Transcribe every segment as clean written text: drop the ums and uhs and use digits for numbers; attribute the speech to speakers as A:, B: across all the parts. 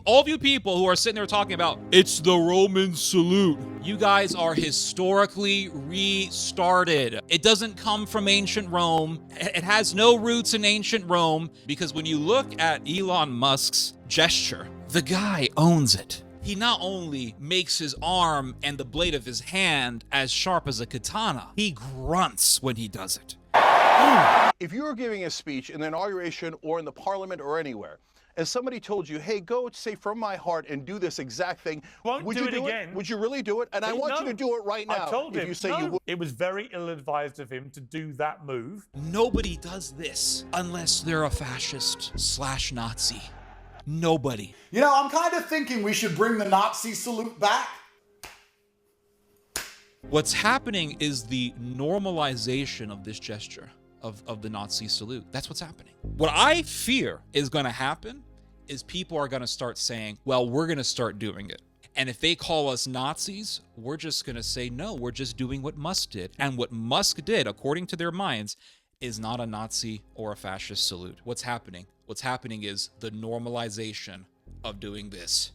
A: All of you people who are sitting there talking about, it's the Roman salute. You guys are historically restarted. It doesn't come from ancient Rome. It has no roots in ancient Rome, because when you look at Elon Musk's gesture, the guy owns it. He not only makes his arm and the blade of his hand as sharp as a katana, he grunts when he does it.
B: If you were giving a speech in the inauguration or in the parliament or anywhere, and somebody told you, hey, go say from my heart and do this exact thing, would you do it? Would you really do it? And I want you to do it right now.
C: I told him,
B: you say you would.
C: It was very ill-advised of him to do that move.
A: Nobody does this unless they're a fascist / Nazi. Nobody.
D: You know, I'm kind of thinking we should bring the Nazi salute back.
A: What's happening is the normalization of this gesture of the Nazi salute. That's what's happening. What I fear is going to happen is people are going to start saying, well, we're going to start doing it. And if they call us Nazis, we're just going to say, no, we're just doing what Musk did. And what Musk did, according to their minds, is not a Nazi or a fascist salute. What's happening? What's happening is the normalization of doing this.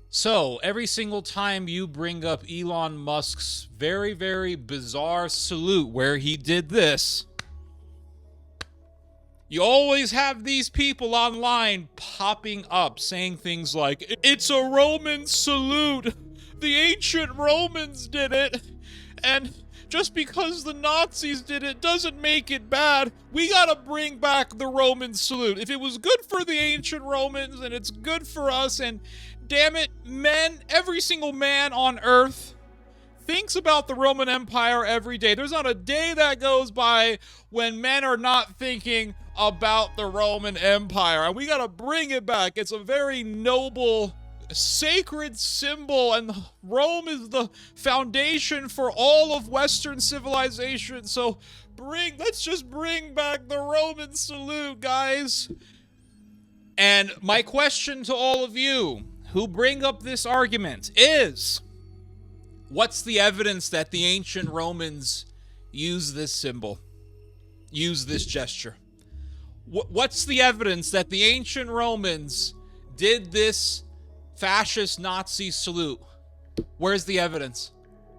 A: So every single time you bring up Elon Musk's very, very bizarre salute where he did this, you always have these people online popping up saying things like, it's a Roman salute. The ancient Romans did it. And just because the Nazis did it doesn't make it bad. We gotta bring back the Roman salute. If it was good for the ancient Romans and it's good for us, and damn it, men, every single man on earth thinks about the Roman Empire every day. There's not a day that goes by when men are not thinking about the Roman Empire. And we gotta bring it back. It's a very noble, sacred symbol, and Rome is the foundation for all of Western civilization. So let's just bring back the Roman salute, guys. And my question to all of you who bring up this argument is, what's the evidence that the ancient Romans used this symbol, used this gesture? What's the evidence that the ancient Romans did this fascist Nazi salute? Where's the evidence?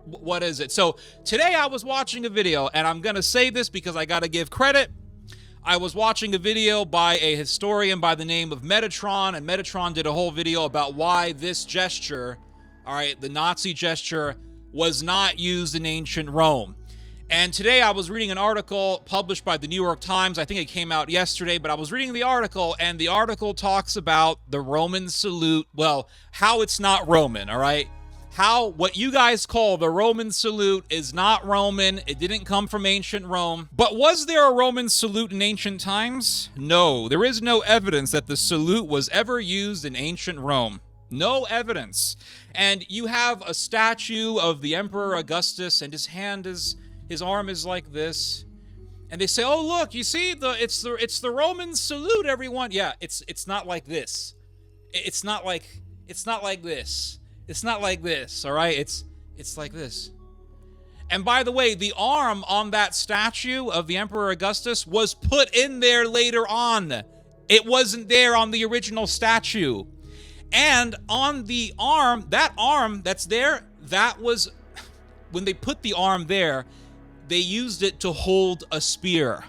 A: What is it? So today I was watching a video, and I'm gonna say this because I gotta give credit. I was watching a video by a historian by the name of Metatron, and Metatron did a whole video about why this gesture, all right, the Nazi gesture, was not used in ancient Rome. And today I was reading an article published by the New York Times. I think it came out yesterday, but I was reading the article, and the article talks about the Roman salute, well, how it's not Roman, all right? How what you guys call the Roman salute is not Roman. It didn't come from ancient Rome. But was there a Roman salute in ancient times? No, there is no evidence that the salute was ever used in ancient Rome. No evidence. And you have a statue of the Emperor Augustus, and his arm is like this. And they say, "Oh, look, you see, it's the Roman salute, everyone." Yeah, it's not like this. It's not like this. It's not like this, all right? It's like this. And by the way, the arm on that statue of the Emperor Augustus was put in there later on. It wasn't there on the original statue. And on the arm, that arm that's there, that was, when they put the arm there, they used it to hold a spear.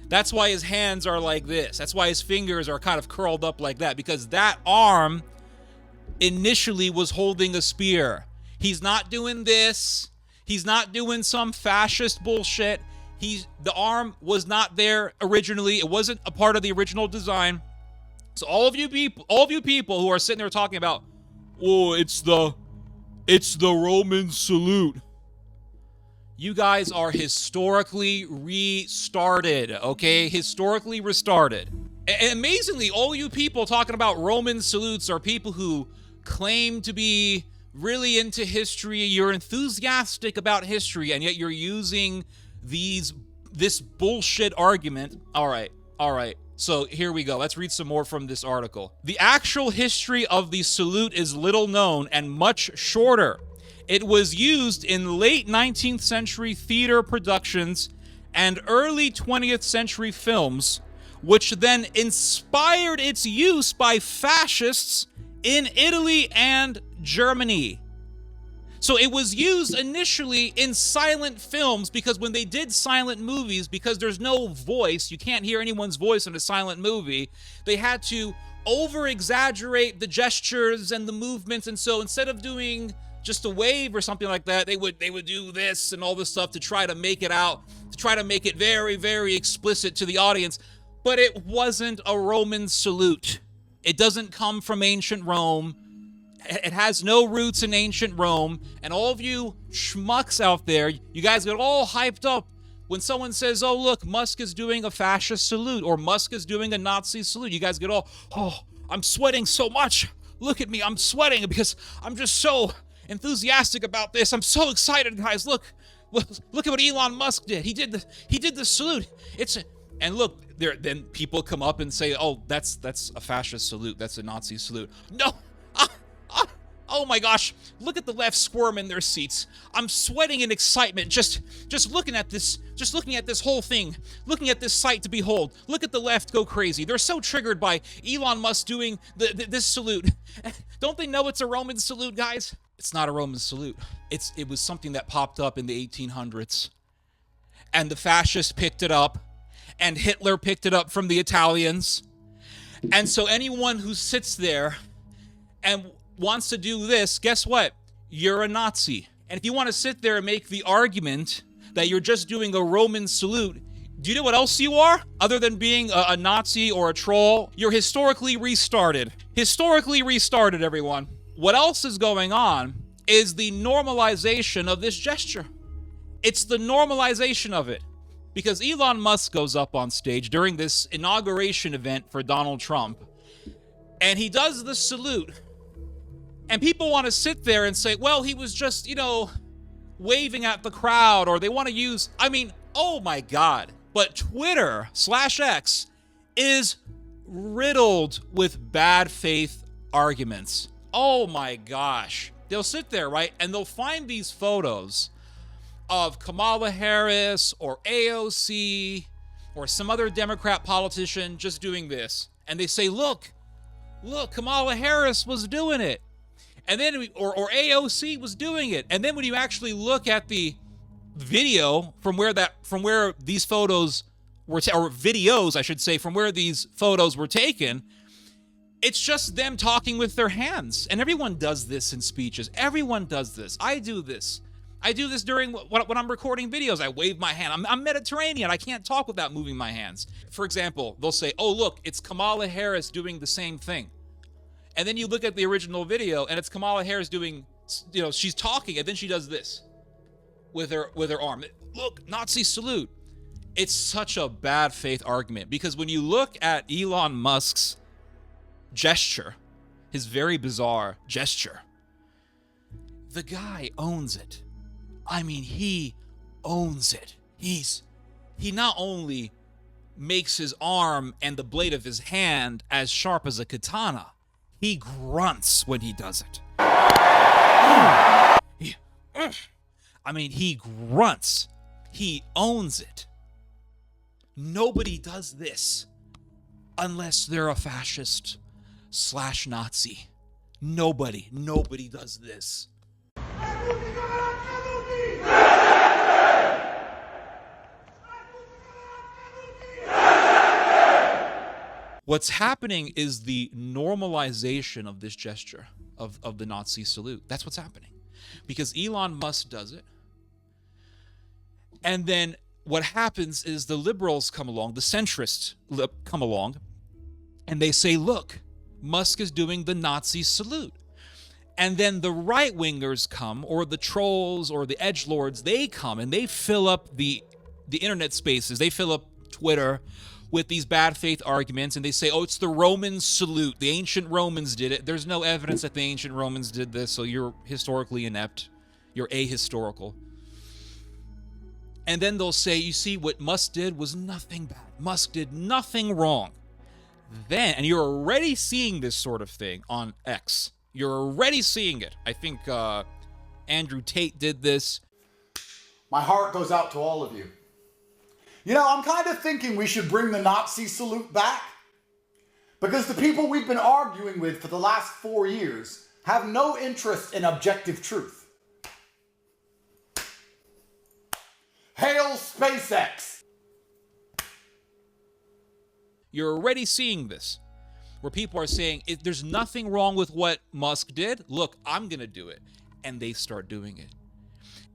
A: That's why his hands are like this. That's why his fingers are kind of curled up like that, because that arm initially was holding a spear. He's not doing this. He's not doing some fascist bullshit. The arm was not there originally. It wasn't a part of the original design. So all of you people who are sitting there talking about, oh, it's the Roman salute. You guys are historically restarted, okay? Historically restarted. And amazingly, all you people talking about Roman salutes are people who claim to be really into history. You're enthusiastic about history, and yet you're using this bullshit argument. All right. So here we go. Let's read some more from this article. The actual history of the salute is little known and much shorter. It was used in late 19th century theater productions and early 20th century films, which then inspired its use by fascists in Italy and Germany. So it was used initially in silent films, because when they did silent movies, because there's no voice, you can't hear anyone's voice in a silent movie, they had to over-exaggerate the gestures and the movements. And so instead of doing just a wave or something like that, they would do this and all this stuff to try to make it out, to try to make it very, very explicit to the audience. But it wasn't a Roman salute. It doesn't come from ancient Rome. It has no roots in ancient Rome. And all of you schmucks out there, you guys get all hyped up when someone says, oh, look, Musk is doing a fascist salute, or Musk is doing a Nazi salute. You guys get all, oh, I'm sweating so much. Look at me, I'm sweating because I'm just so enthusiastic about this. I'm so excited, guys. Look at what Elon Musk did. He did the salute. And look, then people come up and say, oh, that's a fascist salute. That's a Nazi salute. No. Oh my gosh, look at the left squirm in their seats. I'm sweating in excitement just looking at this whole thing, looking at this sight to behold. Look at the left go crazy. They're so triggered by Elon Musk doing this salute. Don't they know it's a Roman salute, guys? It's not a Roman salute. It was something that popped up in the 1800s. And the fascists picked it up, and Hitler picked it up from the Italians. And so anyone who sits there and wants to do this, guess what? You're a Nazi. And if you want to sit there and make the argument that you're just doing a Roman salute, do you know what else you are? Other than being a Nazi or a troll, you're historically restarted. Historically restarted, everyone. What else is going on is the normalization of this gesture. It's the normalization of it. Because Elon Musk goes up on stage during this inauguration event for Donald Trump, and he does the salute. And people want to sit there and say, well, he was just, waving at the crowd, or they want to use, oh my God. But Twitter/X is riddled with bad faith arguments. Oh my gosh. They'll sit there, right? And they'll find these photos of Kamala Harris or AOC or some other Democrat politician just doing this. And they say, look, Kamala Harris was doing it. And then, or AOC was doing it. And then when you actually look at the video from where these photos were, or videos, I should say, from where these photos were taken, it's just them talking with their hands. And everyone does this in speeches. Everyone does this. I do this. I do this during when I'm recording videos. I wave my hand. I'm Mediterranean. I can't talk without moving my hands. For example, they'll say, oh, look, it's Kamala Harris doing the same thing. And then you look at the original video, and it's Kamala Harris doing, she's talking, and then she does this with her arm. Look, Nazi salute. It's such a bad faith argument, because when you look at Elon Musk's gesture, his very bizarre gesture, the guy owns it. He owns it. He not only makes his arm and the blade of his hand as sharp as a katana, he grunts when he does it. He grunts. He owns it. Nobody does this unless they're a fascist/Nazi. Nobody does this. What's happening is the normalization of this gesture of the Nazi salute. That's what's happening. Because Elon Musk does it. And then what happens is the liberals come along, the centrists come along, and they say, look, Musk is doing the Nazi salute. And then the right-wingers come, or the trolls, or the edgelords, they come and they fill up the internet spaces. They fill up Twitter with these bad faith arguments, and they say, oh, it's the Roman salute. The ancient Romans did it. There's no evidence that the ancient Romans did this, so you're historically inept. You're ahistorical. And then they'll say, you see, what Musk did was nothing bad. Musk did nothing wrong. Then, and you're already seeing this sort of thing on X. You're already seeing it. I think Andrew Tate did this.
D: My heart goes out to all of you. You know, I'm kind of thinking we should bring the Nazi salute back, because the people we've been arguing with for the last 4 years have no interest in objective truth. Hail SpaceX!
A: You're already seeing this, where people are saying, there's nothing wrong with what Musk did. Look, I'm going to do it. And they start doing it.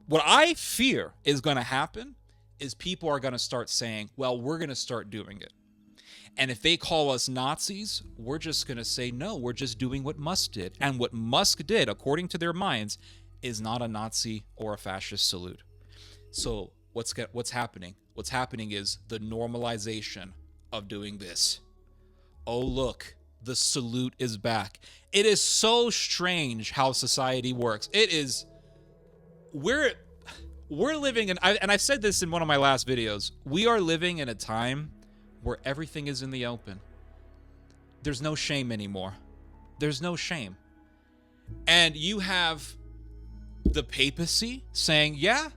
A: What I fear is going to happen is people are going to start saying, well, we're going to start doing it. And if they call us Nazis, we're just going to say, no, we're just doing what Musk did. And what Musk did, according to their minds, is not a Nazi or a fascist salute. So what's happening? What's happening is the normalization of doing this. Oh, look, the salute is back. It is so strange how society works. It is, we're living in, and I said this in one of my last videos, we are living in a time where everything is in the open. There's no shame anymore. There's no shame. And you have the papacy saying, yeah,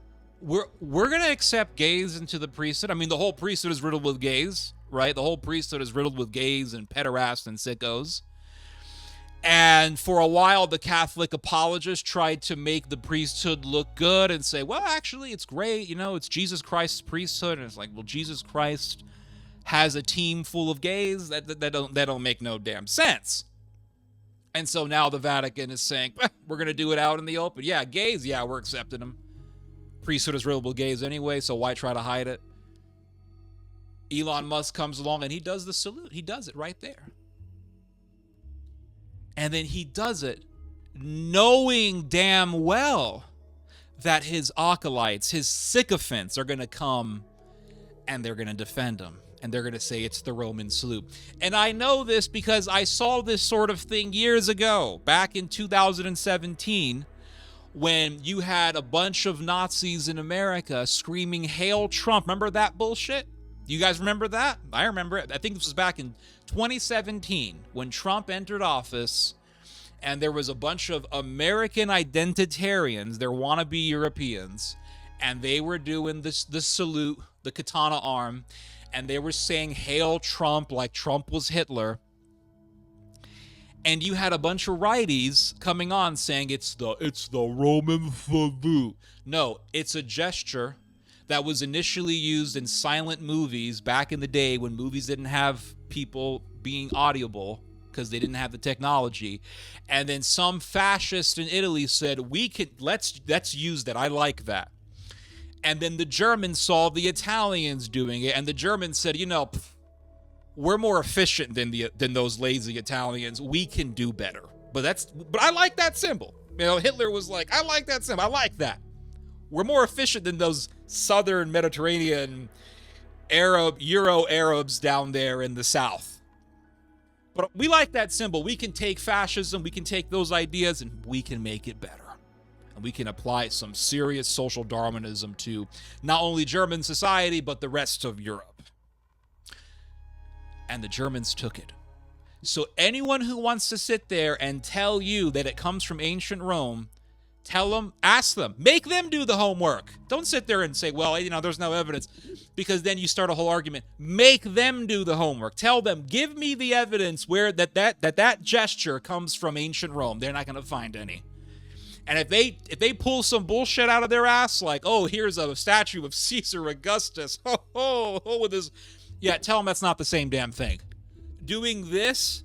A: we're going to accept gays into the priesthood. I mean, the whole priesthood is riddled with gays, right? The whole priesthood is riddled with gays and pederasts and sickos. And for a while, the Catholic apologists tried to make the priesthood look good and say, well, actually, it's great. You know, it's Jesus Christ's priesthood. And it's like, well, Jesus Christ has a team full of gays that don't make no damn sense. And so now the Vatican is saying, we're going to do it out in the open. Yeah, gays, yeah, we're accepting them. Priesthood is riddled with gays anyway, so why try to hide it? Elon Musk comes along and he does the salute. He does it right there. And then he does it knowing damn well that his acolytes, his sycophants are going to come and they're going to defend him. And they're going to say it's the Roman salute. And I know this because I saw this sort of thing years ago, back in 2017, when you had a bunch of Nazis in America screaming, "Hail Trump." Remember that bullshit? You guys remember that? I remember it. I think this was back in 2017 when Trump entered office, and there was a bunch of American identitarians, they're wannabe Europeans, and they were doing the salute, the katana arm, and they were saying "Hail Trump" like Trump was Hitler. And you had a bunch of righties coming on saying it's the Roman salute. No, it's a gesture that was initially used in silent movies back in the day when movies didn't have people being audible because they didn't have the technology. And then some fascist in Italy said, let's use that. I like that. And then the Germans saw the Italians doing it, and the Germans said, we're more efficient than those lazy Italians. We can do better. But I like that symbol. Hitler was like, I like that symbol. I like that. We're more efficient than those southern Mediterranean Euro Arabs down there in the south. But we like that symbol. We can take fascism, we can take those ideas, and we can make it better. And we can apply some serious social Darwinism to not only German society, but the rest of Europe. And the Germans took it. So anyone who wants to sit there and tell you that it comes from ancient Rome, tell them, ask them, make them do the homework. Don't sit there and say, well, there's no evidence, because then you start a whole argument. Make them do the homework. Tell them, give me the evidence where that gesture comes from ancient Rome. They're not going to find any. And if they pull some bullshit out of their ass, like, oh, here's a statue of Caesar Augustus, with his, yeah, tell them that's not the same damn thing. Doing this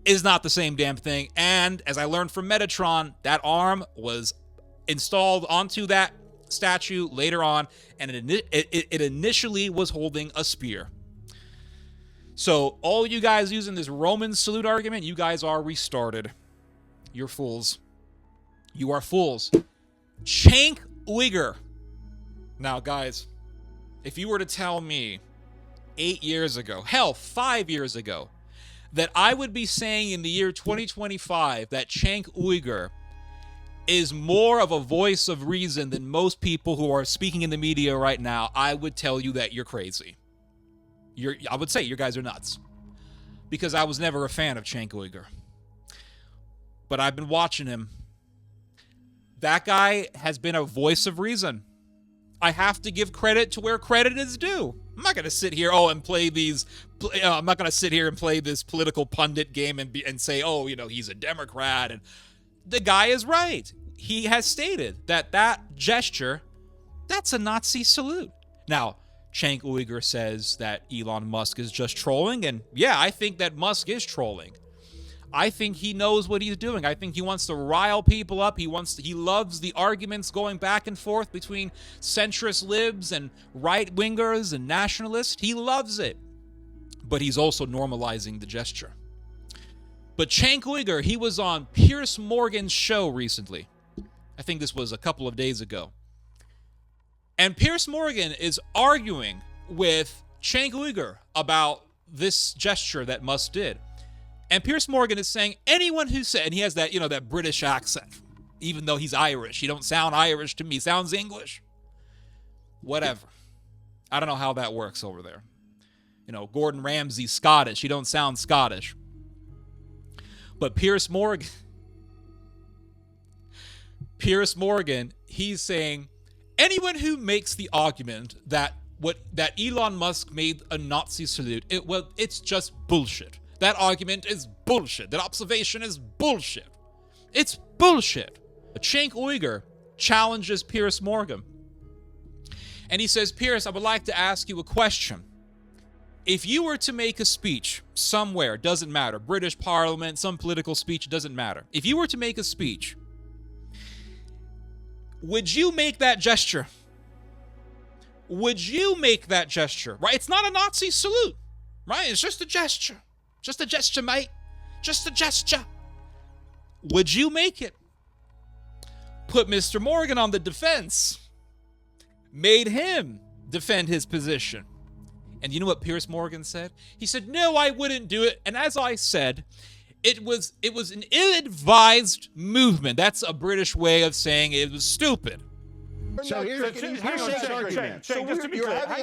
A: is not the same damn thing. And as I learned from Metatron, that arm was installed onto that statue later on, and it initially was holding a spear. So all you guys using this Roman salute argument, you guys are restarted. You're fools. You are fools. Cenk Uygur. Now, guys, if you were to tell me 8 years ago, hell, 5 years ago, that I would be saying in the year 2025 that Cenk Uygur is more of a voice of reason than most people who are speaking in the media right now, I would tell you that you're crazy. I would say you guys are nuts. Because I was never a fan of Cenk Uygur. But I've been watching him. That guy has been a voice of reason. I have to give credit to where credit is due. I'm not going to sit here, and play these. I'm not going to sit here and play this political pundit game and say, he's a Democrat. And the guy is right. He has stated that gesture, that's a Nazi salute. Now, Cenk Uygur says that Elon Musk is just trolling, and yeah, I think that Musk is trolling. I think he knows what he's doing. I think he wants to rile people up. He loves the arguments going back and forth between centrist libs and right-wingers and nationalists. He loves it. But he's also normalizing the gesture. But Cenk Uygur, he was on Piers Morgan's show recently. I think this was a couple of days ago. And Piers Morgan is arguing with Cenk Uygur about this gesture that Musk did. And Piers Morgan is saying anyone who said, and he has that, that British accent, even though he's Irish. He don't sound Irish to me. He sounds English. Whatever. I don't know how that works over there. Gordon Ramsay's Scottish. He don't sound Scottish. But Piers Morgan, he's saying anyone who makes the argument that Elon Musk made a Nazi salute, it's just bullshit. That argument is bullshit. That observation is bullshit. It's bullshit. Cenk Uygur challenges Piers Morgan. And he says, Piers, I would like to ask you a question. If you were to make a speech somewhere, doesn't matter, British Parliament, some political speech, doesn't matter. If you were to make a speech, would you make that gesture? Would you make that gesture? Right? It's not a Nazi salute, right? It's just a gesture. Just a gesture, mate. Just a gesture. Would you make it? Put Mr. Morgan on the defense. Made him defend his position. And you know what Piers Morgan said? He said, no, I wouldn't do it. And as I said, it was an ill-advised movement. That's a British way of saying it was stupid.
B: So you're having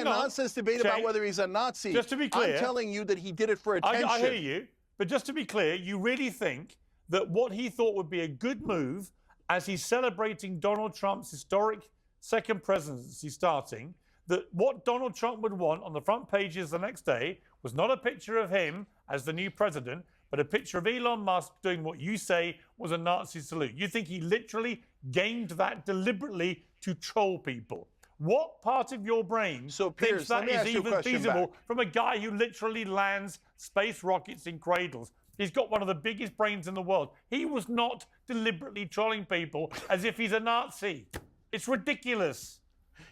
B: a nonsense debate about whether he's a Nazi.
C: Just to be clear,
B: I'm telling you that he did it for attention.
C: I hear you, but just to be clear, you really think that what he thought would be a good move as he's celebrating Donald Trump's historic second presidency starting, that what Donald Trump would want on the front pages the next day was not a picture of him as the new president, but a picture of Elon Musk doing what you say was a Nazi salute. You think he literally gamed that deliberately to troll people. What part of your brain thinks that is even feasible from a guy who literally lands space rockets in cradles? He's got one of the biggest brains in the world. He was not deliberately trolling people as if he's a Nazi. It's ridiculous.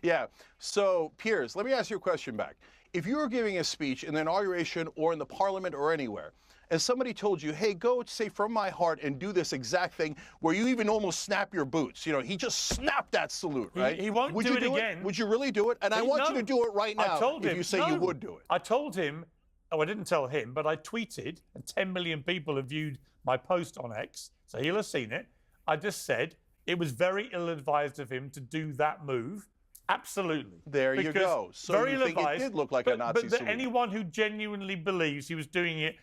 B: Yeah. So, Piers, let me ask you a question back. If you were giving a speech in the inauguration or in the parliament or anywhere, and somebody told you, hey, go say from my heart and do this exact thing where you even almost snap your boots. He just snapped that salute, right?
C: He won't do it again.
B: Would you really do it? And I want you to do it right now.
C: I told him,
B: if you say you would do it.
C: I told him, I didn't tell him, but I tweeted, and 10 million people have viewed my post on X, so he'll have seen it. I just said it was very ill-advised of him to do that move. Absolutely.
B: There you go. So
C: very
B: you think it did look like a Nazi salute.
C: But anyone who genuinely believes he was doing it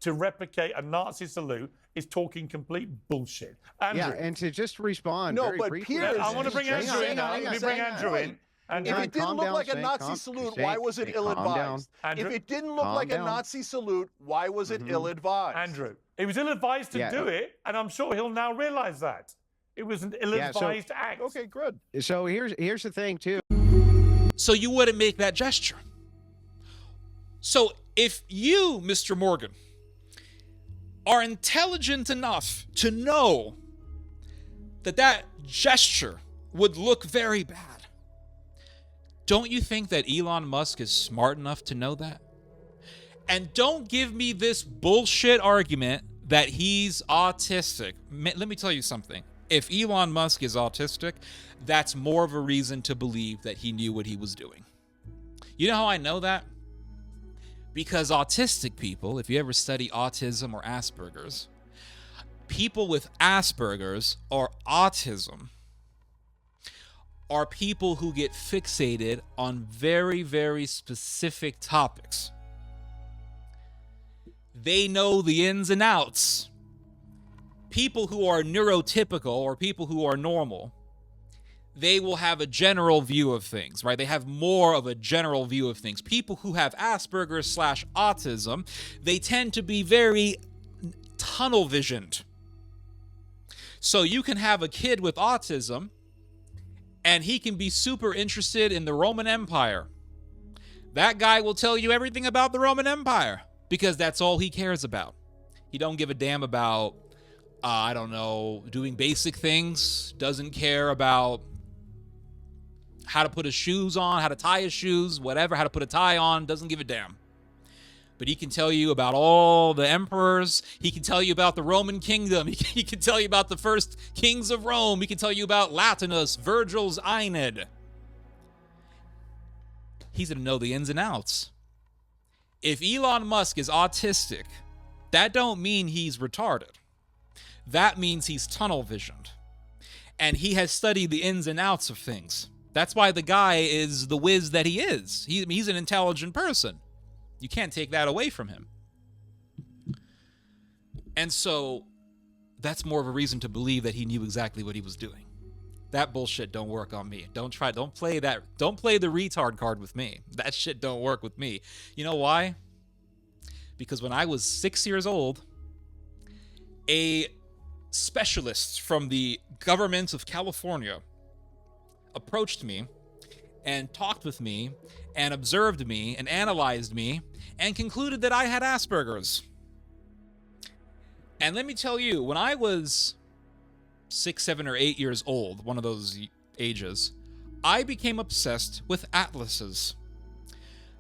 C: to replicate a Nazi salute is talking complete bullshit. Andrew.
E: Yeah, and to just respond.
B: No,
E: very
B: but
E: briefly,
B: Piers,
C: I want to bring Andrew in now. Let me bring Andrew in.
B: If it didn't look like a Nazi salute, why was it ill-advised? If it didn't look like a Nazi salute, why was it ill-advised?
C: Andrew, it was ill-advised to do it, and I'm sure he'll now realize that. It was an ill-advised act.
B: Okay, good.
E: So here's the thing, too.
A: So you wouldn't make that gesture. So if you, Mr. Morgan, are intelligent enough to know that gesture would look very bad, don't you think that Elon Musk is smart enough to know that? And don't give me this bullshit argument that he's autistic. Let me tell you something. If Elon Musk is autistic, that's more of a reason to believe that he knew what he was doing. You know how I know that? Because autistic people, if you ever study autism or Asperger's, people with Asperger's or autism are people who get fixated on very, very specific topics. They know the ins and outs. People who are neurotypical or people who are normal, they will have a general view of things, right? They have more of a general view of things. People who have Asperger's / autism, they tend to be very tunnel visioned. So you can have a kid with autism, and he can be super interested in the Roman Empire. That guy will tell you everything about the Roman Empire because that's all he cares about. He don't give a damn about, I don't know, doing basic things. Doesn't care about how to put his shoes on, how to tie his shoes, whatever, how to put a tie on. Doesn't give a damn. But he can tell you about all the emperors. He can tell you about the Roman kingdom. He can tell you about the first kings of Rome. He can tell you about Latinus, Virgil's Aeneid. He's going to know the ins and outs. If Elon Musk is autistic, that don't mean he's retarded. That means he's tunnel visioned. And he has studied the ins and outs of things. That's why the guy is the whiz that he is. He's an intelligent person. You can't take that away from him. And so that's more of a reason to believe that he knew exactly what he was doing. That bullshit don't work on me. Don't play the retard card with me. That shit don't work with me. You know why? Because when I was 6 years old, a specialist from the government of California approached me and talked with me and observed me and analyzed me and concluded that I had Asperger's. And let me tell you, when I was 6, 7, or 8 years old, one of those ages, I became obsessed with atlases.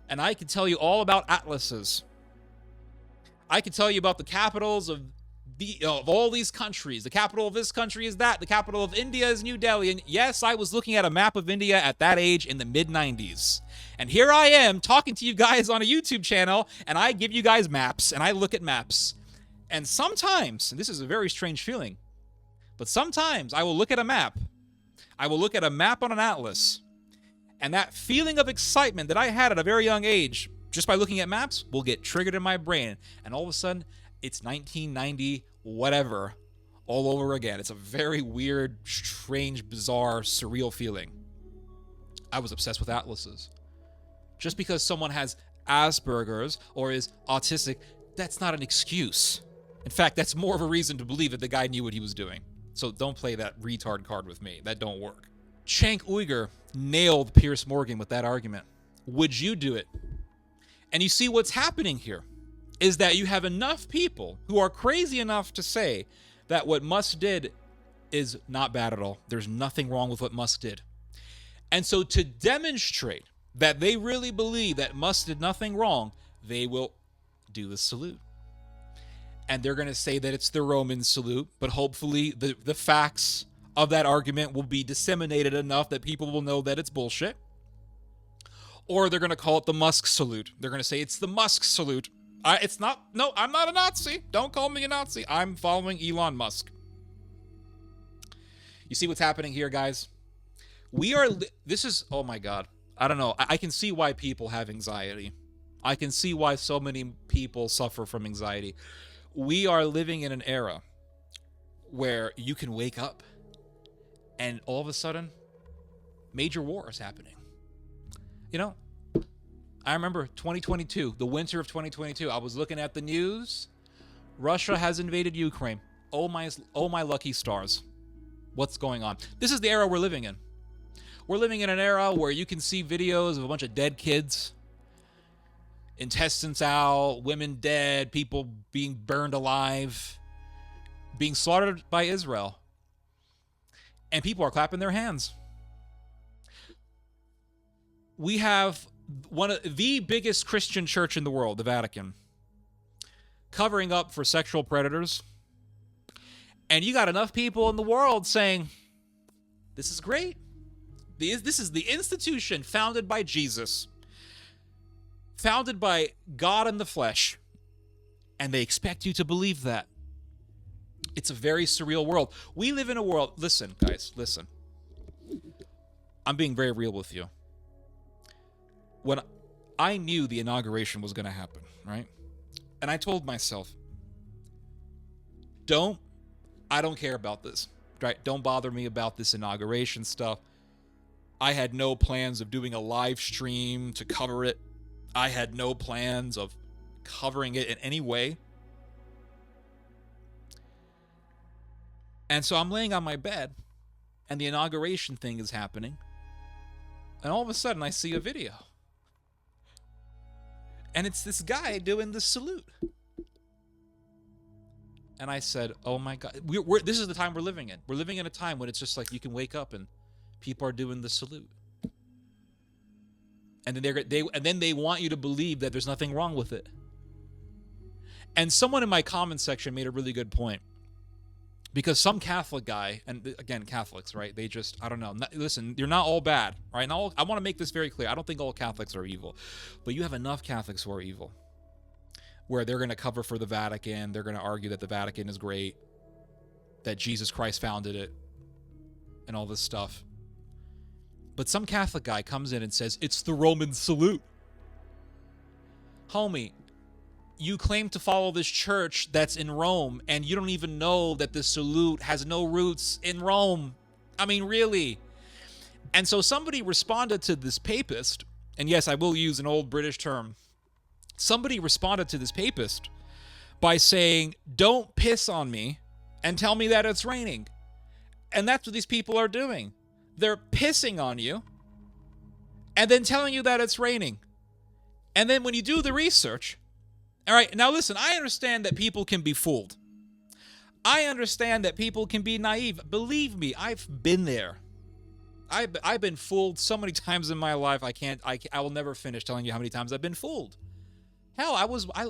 A: And I could tell you all about atlases. I could tell you about the capitals of all these countries. The capital of this country is that. The capital of India is New Delhi. And yes, I was looking at a map of India at that age in the mid-90s. And here I am talking to you guys on a YouTube channel, and I give you guys maps, and I look at maps. And sometimes, and this is a very strange feeling, but sometimes I will look at a map. I will look at a map on an atlas, and that feeling of excitement that I had at a very young age, just by looking at maps, will get triggered in my brain. And all of a sudden, it's 1990, whatever, all over again. It's a very weird, strange, bizarre, surreal feeling. I was obsessed with atlases. Just because someone has Asperger's or is autistic, that's not an excuse. In fact, that's more of a reason to believe that the guy knew what he was doing. So don't play that retard card with me. That don't work. Cenk Uyghur nailed Piers Morgan with that argument. Would you do it? And you see what's happening here is that you have enough people who are crazy enough to say that what Musk did is not bad at all. There's nothing wrong with what Musk did. And so to demonstrate that they really believe that Musk did nothing wrong, they will do the salute. And they're going to say that it's the Roman salute, but hopefully the facts of that argument will be disseminated enough that people will know that it's bullshit. Or they're going to call it the Musk salute. They're going to say it's the Musk salute. I'm not a Nazi. Don't call me a Nazi. I'm following Elon Musk. You see what's happening here, guys? Oh my God. I don't know. I can see why people have anxiety. I can see why so many people suffer from anxiety. We are living in an era where you can wake up and all of a sudden, major war is happening. You know, I remember 2022, the winter of 2022. I was looking at the news. Russia has invaded Ukraine. Oh my lucky stars. What's going on? This is the era we're living in. We're living in an era where you can see videos of a bunch of dead kids, intestines out, women dead, people being burned alive, being slaughtered by Israel. And people are clapping their hands. We have one of the biggest Christian church in the world, the Vatican, covering up for sexual predators. And you got enough people in the world saying, this is great. This is the institution founded by Jesus, founded by God in the flesh, and they expect you to believe that. It's a very surreal world. We live in a world, listen, guys, listen. I'm being very real with you. When I knew the inauguration was going to happen, right? And I told myself, I don't care about this, right? Don't bother me about this inauguration stuff. I had no plans of doing a live stream to cover it. I had no plans of covering it in any way. And so I'm laying on my bed, and the inauguration thing is happening. And all of a sudden, I see a video. And it's this guy doing the salute. And I said, oh my God, this is the time we're living in. We're living in a time when it's just like you can wake up and people are doing the salute. And then they want you to believe that there's nothing wrong with it. And someone in my comment section made a really good point. Because some Catholic guy, and again, Catholics, right? They just, I don't know. Listen, you're not all bad, right? I want to make this very clear. I don't think all Catholics are evil. But you have enough Catholics who are evil. Where they're going to cover for the Vatican. They're going to argue that the Vatican is great. That Jesus Christ founded it. And all this stuff. But some Catholic guy comes in and says, it's the Roman salute. Homie, you claim to follow this church that's in Rome, and you don't even know that the salute has no roots in Rome. I mean, really. And so somebody responded to this papist, and yes, I will use an old British term. Somebody responded to this papist by saying, don't piss on me and tell me that it's raining. And that's what these people are doing. They're pissing on you and then telling you that it's raining. And then when you do the research, all right, now listen, I understand that people can be fooled. I understand that people can be naive. Believe me, I've been there. I've been fooled so many times in my life. I will never finish telling you how many times I've been fooled. Hell,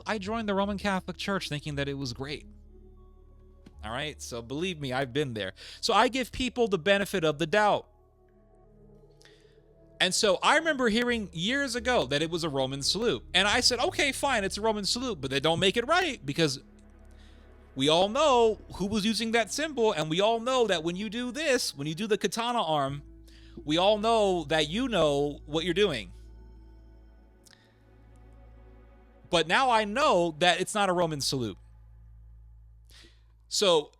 A: I joined the Roman Catholic Church thinking that it was great. All right, so believe me, I've been there. So I give people the benefit of the doubt. And so I remember hearing years ago that it was a Roman salute. And I said, okay, fine, it's a Roman salute, but they don't make it right because we all know who was using that symbol. And we all know that when you do this, when you do the katana arm, we all know that you know what you're doing. But now I know that it's not a Roman salute. So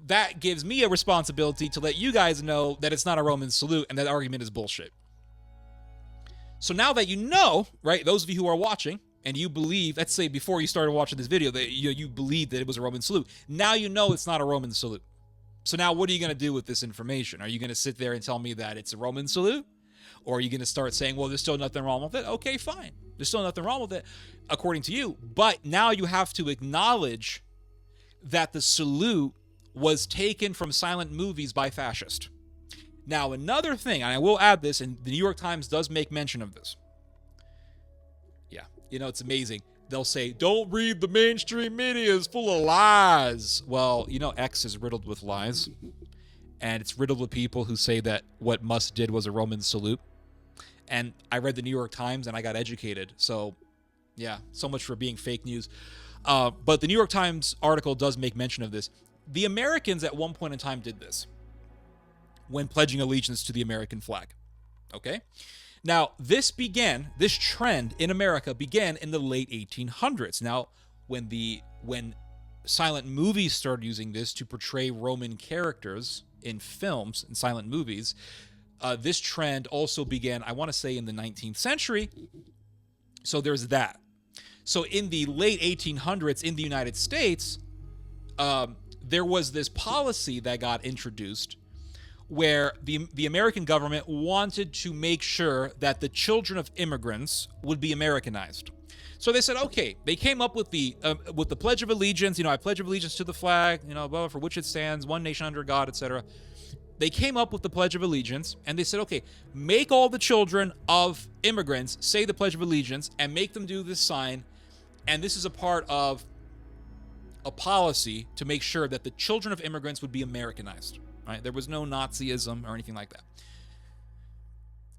A: that gives me a responsibility to let you guys know that it's not a Roman salute and that argument is bullshit. So now that you know, right, those of you who are watching and you believe, let's say before you started watching this video, that you believe that it was a Roman salute. Now you know it's not a Roman salute. So now what are you going to do with this information? Are you going to sit there and tell me that it's a Roman salute? Or are you going to start saying, well, there's still nothing wrong with it? Okay, fine. There's still nothing wrong with it, according to you. But now you have to acknowledge that the salute was taken from silent movies by fascists. Now, another thing, and I will add this, and the New York Times does make mention of this. Yeah, you know, it's amazing. They'll say, don't read the mainstream media, it's full of lies. Well, you know, X is riddled with lies. And it's riddled with people who say that what Musk did was a Roman salute. And I read the New York Times and I got educated. So, yeah, so much for being fake news. But the New York Times article does make mention of this. The Americans at one point in time did this when pledging allegiance to the American flag. Okay? Now, this trend in America began in the late 1800s. Now, when silent movies started using this to portray Roman characters in films and silent movies, this trend also began, I want to say, in the 19th century. So there's that. So in the late 1800s in the United States, there was this policy that got introduced where the American government wanted to make sure that the children of immigrants would be Americanized. So they said, okay, they came up with the Pledge of Allegiance. You know, I pledge allegiance to the flag, you know, for which it stands, one nation under God, etc. They came up with the Pledge of Allegiance, and they said, okay, make all the children of immigrants say the Pledge of Allegiance and make them do this sign. And this is a part of a policy to make sure that the children of immigrants would be Americanized. Right? There was no Nazism or anything like that.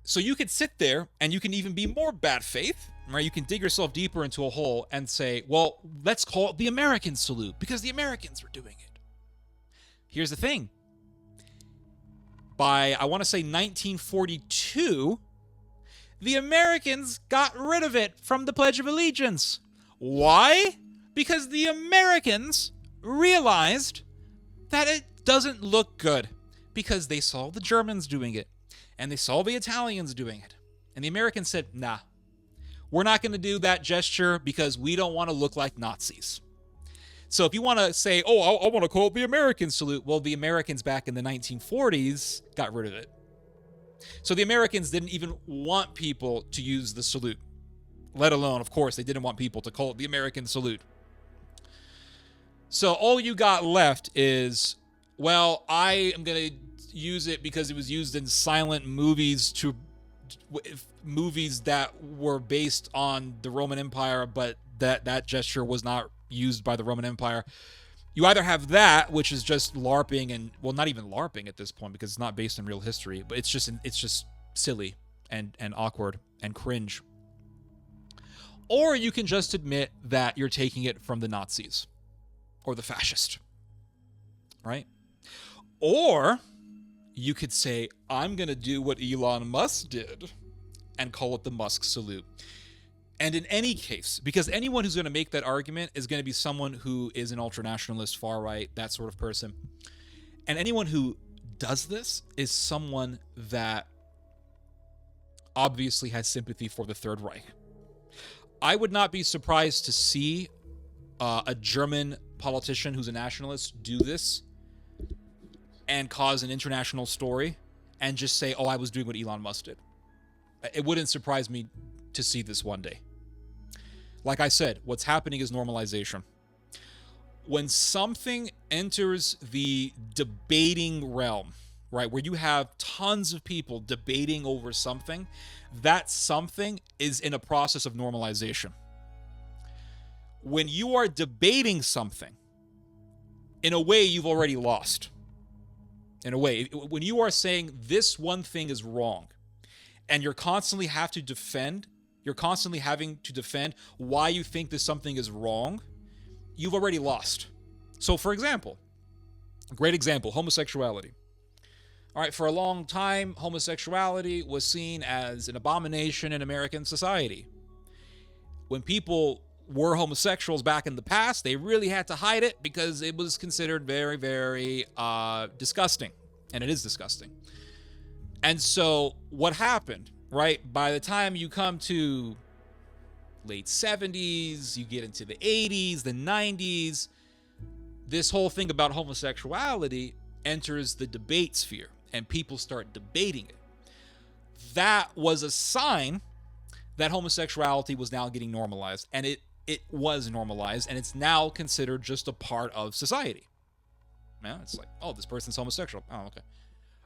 A: So you could sit there and you can even be more bad faith, right? You can dig yourself deeper into a hole and say, well, let's call it the American salute because the Americans were doing it. Here's the thing. By, I want to say 1942, the Americans got rid of it from the Pledge of Allegiance. Why? Because the Americans realized that it doesn't look good because they saw the Germans doing it And they saw the Italians doing it. And the Americans said, nah, we're not going to do that gesture because we don't want to look like Nazis. So if you want to say, oh, I want to call it the American salute, well, the Americans back in the 1940s got rid of it. So the Americans didn't even want people to use the salute, let alone, of course, they didn't want people to call it the American salute. So all you got left is, well, I am going to use it because it was used in silent movies movies that were based on the Roman Empire, but that gesture was not used by the Roman Empire. You either have that, which is just LARPing, and well, not even LARPing at this point because it's not based in real history, but it's just silly and awkward and cringe. Or you can just admit that you're taking it from the Nazis or the fascist, right? Or you could say, I'm going to do what Elon Musk did and call it the Musk salute. And in any case, because anyone who's going to make that argument is going to be someone who is an ultranationalist, far right, that sort of person. And anyone who does this is someone that obviously has sympathy for the Third Reich. I would not be surprised to see a German politician who's a nationalist do this and cause an international story and just say, oh, I was doing what Elon Musk did. It wouldn't surprise me to see this one day. Like I said, what's happening is normalization. When something enters the debating realm, right, where you have tons of people debating over something, that something is in a process of normalization. When you are debating something, in a way, you've already lost. In a way, when you are saying this one thing is wrong, and you're constantly having to defend why you think this something is wrong, you've already lost. So, for example, a great example, homosexuality. All right, for a long time, homosexuality was seen as an abomination in American society. When people were homosexuals back in the past, they really had to hide it because it was considered very, very disgusting. And it is disgusting. And so what happened, right? By the time you come to late 70s, you get into the 80s, the 90s, this whole thing about homosexuality enters the debate sphere and people start debating it. That was a sign that homosexuality was now getting normalized, and it was normalized, and it's now considered just a part of society. Yeah, it's like, oh, this person's homosexual. Oh, okay.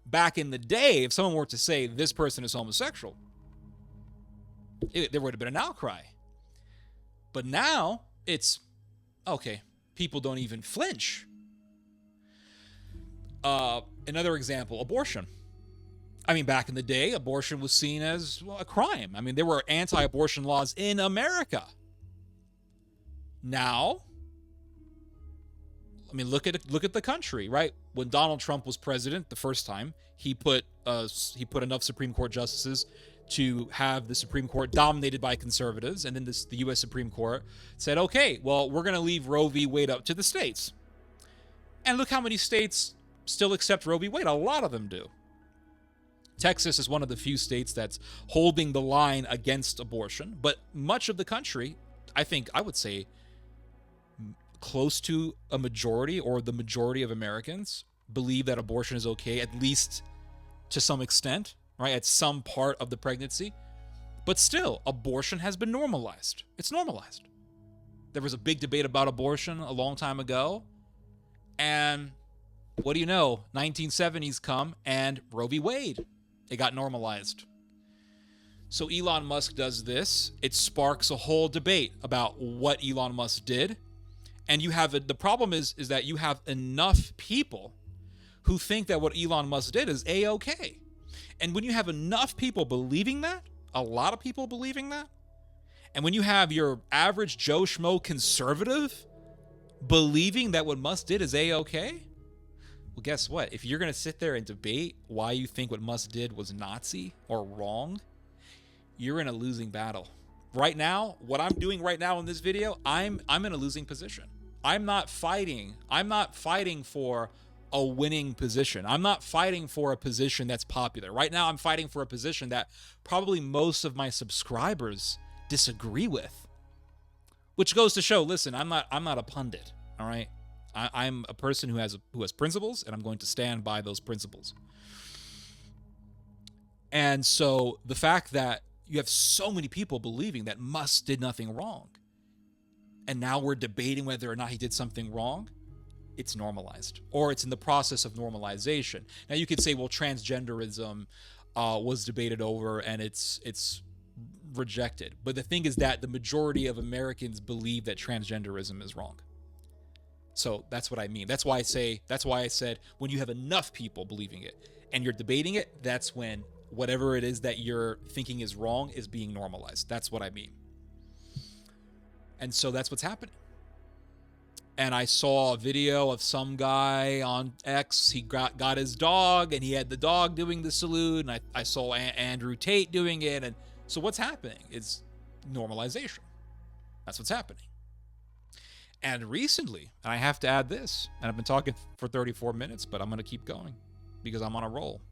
A: Back in the day, if someone were to say this person is homosexual, there would have been an outcry. But now it's, okay, people don't even flinch. Another example, abortion. I mean, back in the day, abortion was seen as a crime. I mean, there were anti-abortion laws in America. Now, I mean, look at the country, right? When Donald Trump was president the first time, he put enough Supreme Court justices to have the Supreme Court dominated by conservatives, and then the U.S. Supreme Court said, okay, well, we're going to leave Roe v. Wade up to the states. And look how many states still accept Roe v. Wade. A lot of them do. Texas is one of the few states that's holding the line against abortion, but much of the country, I would say, close to a majority or the majority of Americans believe that abortion is okay, at least to some extent, right? At some part of the pregnancy. But still, abortion has been normalized. It's normalized. There was a big debate about abortion a long time ago. And what do you know? 1970s come and Roe v. Wade. It got normalized. So Elon Musk does this. It sparks a whole debate about what Elon Musk did. And you have the problem is that you have enough people who think that what Elon Musk did is A-okay. And when you have enough people believing that, a lot of people believing that, and when you have your average Joe Schmo conservative believing that what Musk did is A-okay, well, guess what? If you're going to sit there and debate why you think what Musk did was Nazi or wrong, you're in a losing battle. Right now, what I'm doing right now in this video, I'm in a losing position. I'm not fighting for a winning position. I'm not fighting for a position that's popular. Right now, I'm fighting for a position that probably most of my subscribers disagree with. Which goes to show, listen, I'm not a pundit, all right? I'm a person who has principles, and I'm going to stand by those principles. And so the fact that you have so many people believing that Musk did nothing wrong, and now we're debating whether or not he did something wrong, it's normalized, or it's in the process of normalization. Now you could say, well, transgenderism was debated over and it's rejected. But the thing is that the majority of Americans believe that transgenderism is wrong. So that's what I mean. That's why I said when you have enough people believing it and you're debating it, that's when whatever it is that you're thinking is wrong is being normalized. That's what I mean. And so that's what's happening. And I saw a video of some guy on X. He got his dog, and he had the dog doing the salute. And I saw Andrew Tate doing it. And so what's happening is normalization. That's what's happening. And recently, and I have to add this, and I've been talking for 34 minutes, but I'm going to keep going because I'm on a roll.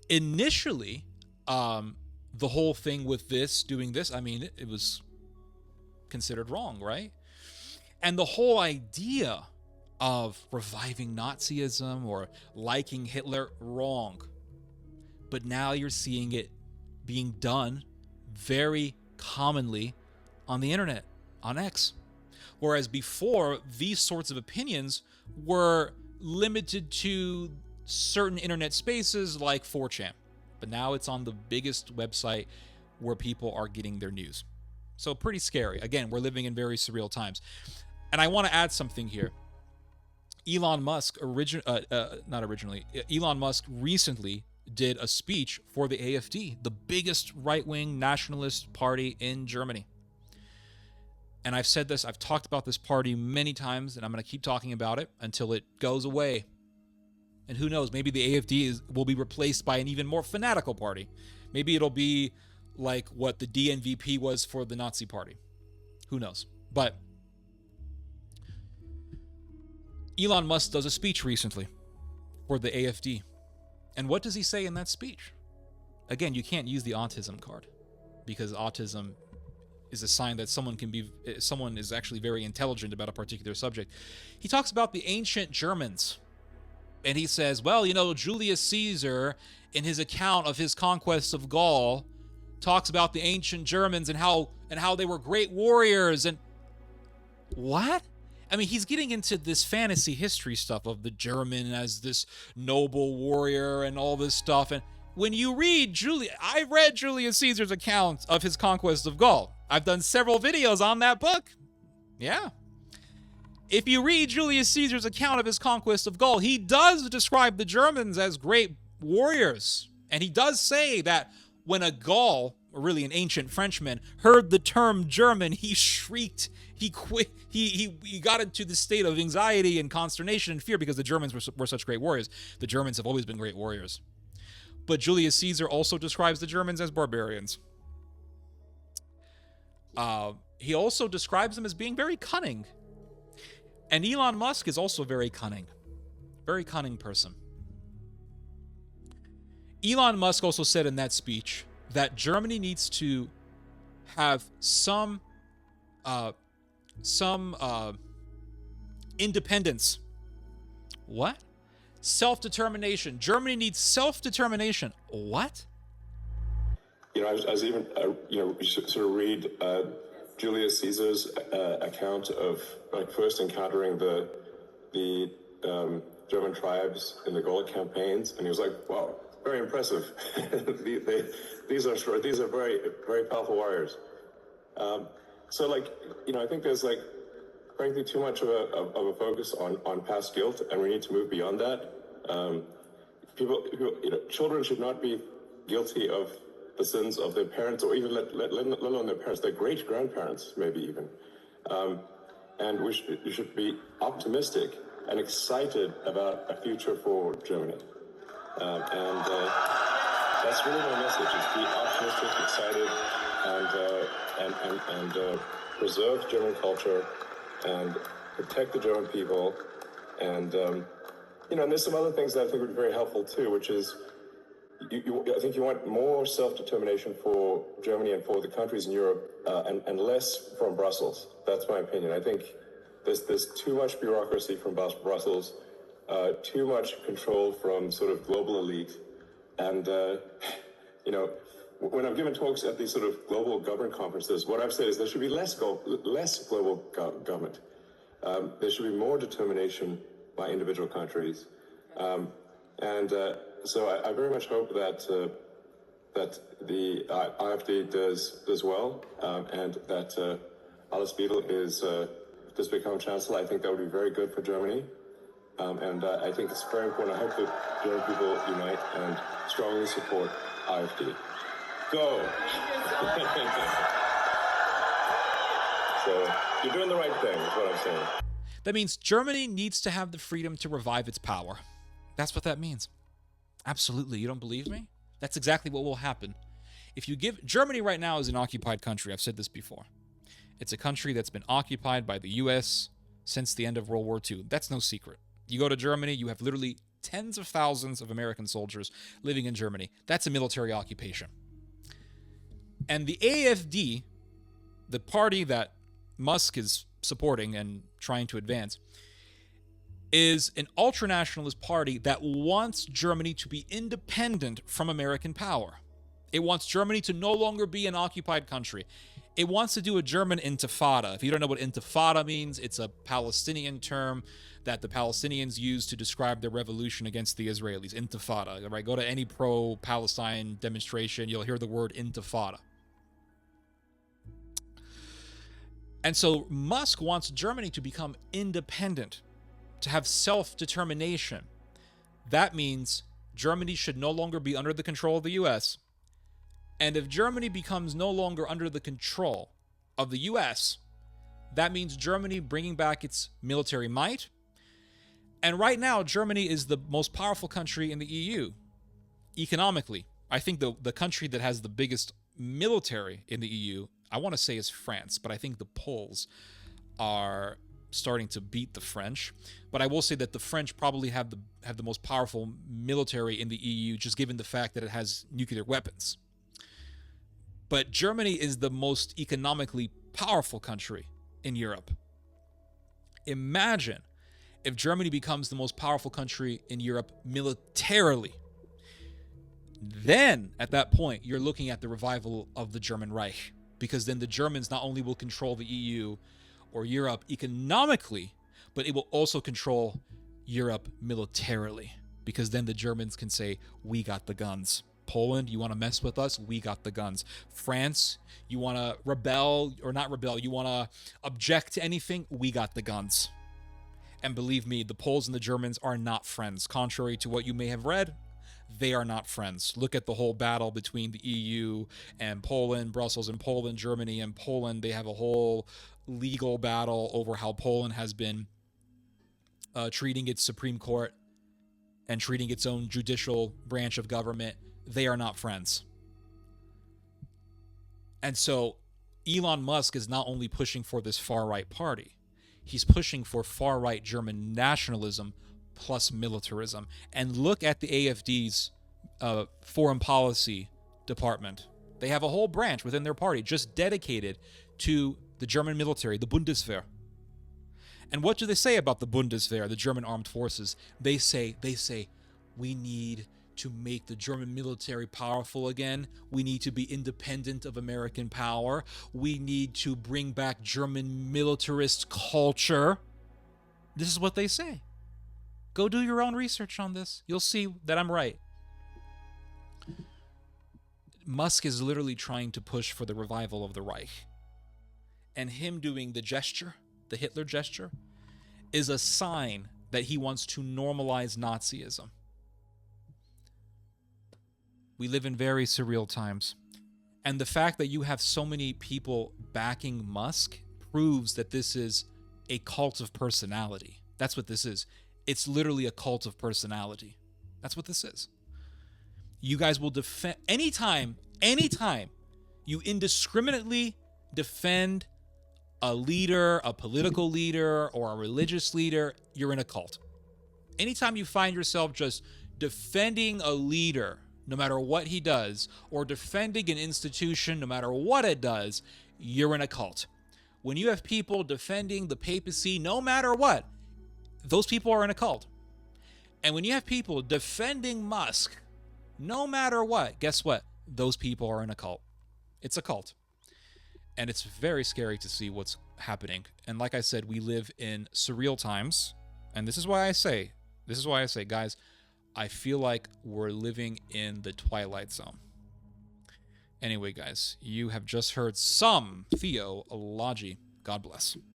A: Initially, the whole thing with doing this, I mean, it was considered wrong, right? And the whole idea of reviving Nazism or liking Hitler, wrong. But now you're seeing it being done very commonly on the internet, on X. Whereas before, these sorts of opinions were limited to certain internet spaces like 4chan. But now it's on the biggest website where people are getting their news. So pretty scary. Again, we're living in very surreal times. And I want to add something here. Elon Musk Elon Musk recently did a speech for the AfD, the biggest right-wing nationalist party in Germany. And I've said this, I've talked about this party many times, and I'm going to keep talking about it until it goes away. And who knows, maybe the AfD will be replaced by an even more fanatical party. Maybe it'll be like what the DNVP was for the Nazi party. Who knows? But Elon Musk does a speech recently for the AfD. And what does he say in that speech? Again, you can't use the autism card because autism is a sign that someone is actually very intelligent about a particular subject. He talks about the ancient Germans. And he says, well, Julius Caesar, in his account of his conquest of Gaul, talks about the ancient Germans and how they were great warriors. And what? I mean, he's getting into this fantasy history stuff of the German as this noble warrior and all this stuff. And when you read I read Julius Caesar's account of his conquest of Gaul. I've done several videos on that book. Yeah. If you read Julius Caesar's account of his conquest of Gaul, he does describe the Germans as great warriors. And he does say that when a Gaul, or really an ancient Frenchman, heard the term German, he shrieked. He quit. He got into the state of anxiety and consternation and fear because the Germans were such great warriors. The Germans have always been great warriors. But Julius Caesar also describes the Germans as barbarians. He also describes them as being very cunning. And Elon Musk is also very cunning person. Elon Musk also said in that speech that Germany needs to have some independence. What? Self-determination. Germany needs self-determination. What?
F: I was even, sort of read Julius Caesar's account of first encountering the German tribes in the Gaul campaigns, and he was like, "Wow, very impressive. These are very, very powerful warriors." So, I think there's frankly too much of a focus on past guilt, and we need to move beyond that. Children should not be guilty of the sins of their parents, or even let alone their parents, their great-grandparents, maybe even. And we should be optimistic and excited about a future for Germany. And that's really my message, is be optimistic, excited, and preserve German culture and protect the German people And, and there's some other things that I think would be very helpful too, which is I think you want more self-determination for Germany and for the countries in Europe, and less from Brussels. That's my opinion. I think there's too much bureaucracy from Brussels, too much control from sort of global elite, and when I've given talks at these sort of global government conferences, what I've said is there should be less global government. There should be more determination by individual countries, so I very much hope that the AfD does well, and that Alice Beadle does become chancellor. I think that would be very good for Germany, and I think it's very important. I hope that German people unite and strongly support AfD. Go! So you're doing the right thing, is what I'm saying.
A: That means Germany needs to have the freedom to revive its power. That's what that means. Absolutely. You don't believe me? That's exactly what will happen. If you give... Germany right now is an occupied country. I've said this before. It's a country that's been occupied by the U.S. since the end of World War II. That's no secret. You go to Germany, you have literally tens of thousands of American soldiers living in Germany. That's a military occupation. And the AfD, the party that Musk is supporting and trying to advance, is an ultranationalist party that wants Germany to be independent from American power. It wants Germany to no longer be an occupied country. It wants to do a German intifada. If you don't know what intifada means, it's a Palestinian term that the Palestinians use to describe their revolution against the Israelis. Intifada, right? Go to any pro-Palestine demonstration, you'll hear the word intifada. And so Musk wants Germany to become independent, to have self-determination. That means Germany should no longer be under the control of the U.S. And if Germany becomes no longer under the control of the U.S., that means Germany bringing back its military might. And right now, Germany is the most powerful country in the EU, economically. I think the country that has the biggest military in the EU, I want to say is France, but I think the Poles are starting to beat the French. But I will say that the French probably have the most powerful military in the EU, just given the fact that it has nuclear weapons. But Germany is the most economically powerful country in Europe. Imagine if Germany becomes the most powerful country in Europe militarily. Then, at that point, you're looking at the revival of the German Reich. Because then the Germans not only will control the EU or Europe economically, but it will also control Europe militarily. Because then the Germans can say, we got the guns. Poland, you want to mess with us? We got the guns. France, you want to rebel or not rebel? You want to object to anything? We got the guns. And believe me, the Poles and the Germans are not friends. Contrary to what you may have read, they are not friends. Look at the whole battle between the EU and Poland, Brussels and Poland, Germany and Poland. They have a whole legal battle over how Poland has been treating its Supreme Court and treating its own judicial branch of government. They are not friends. And so Elon Musk is not only pushing for this far-right party, he's pushing for far-right German nationalism plus militarism. And look at the AfD's foreign policy department. They have a whole branch within their party just dedicated to the German military, the Bundeswehr. And what do they say about the Bundeswehr, the German armed forces? They say, we need to make the German military powerful again. We need to be independent of American power. We need to bring back German militarist culture. This is what they say. Go do your own research on this. You'll see that I'm right. Musk is literally trying to push for the revival of the Reich. And him doing the gesture, the Hitler gesture, is a sign that he wants to normalize Nazism. We live in very surreal times. And the fact that you have so many people backing Musk proves that this is a cult of personality. That's what this is. It's literally a cult of personality. That's what this is. You guys will defend anytime you indiscriminately defend a leader, a political leader, or a religious leader, you're in a cult. Anytime you find yourself just defending a leader, no matter what he does, or defending an institution, no matter what it does, you're in a cult. When you have people defending the papacy, no matter what, those people are in a cult. And when you have people defending Musk, no matter what, guess what? Those people are in a cult. It's a cult. And it's very scary to see what's happening. And like I said, we live in surreal times. And this is why I say, guys, I feel like we're living in the Twilight Zone. Anyway, guys, you have just heard some theology. God bless.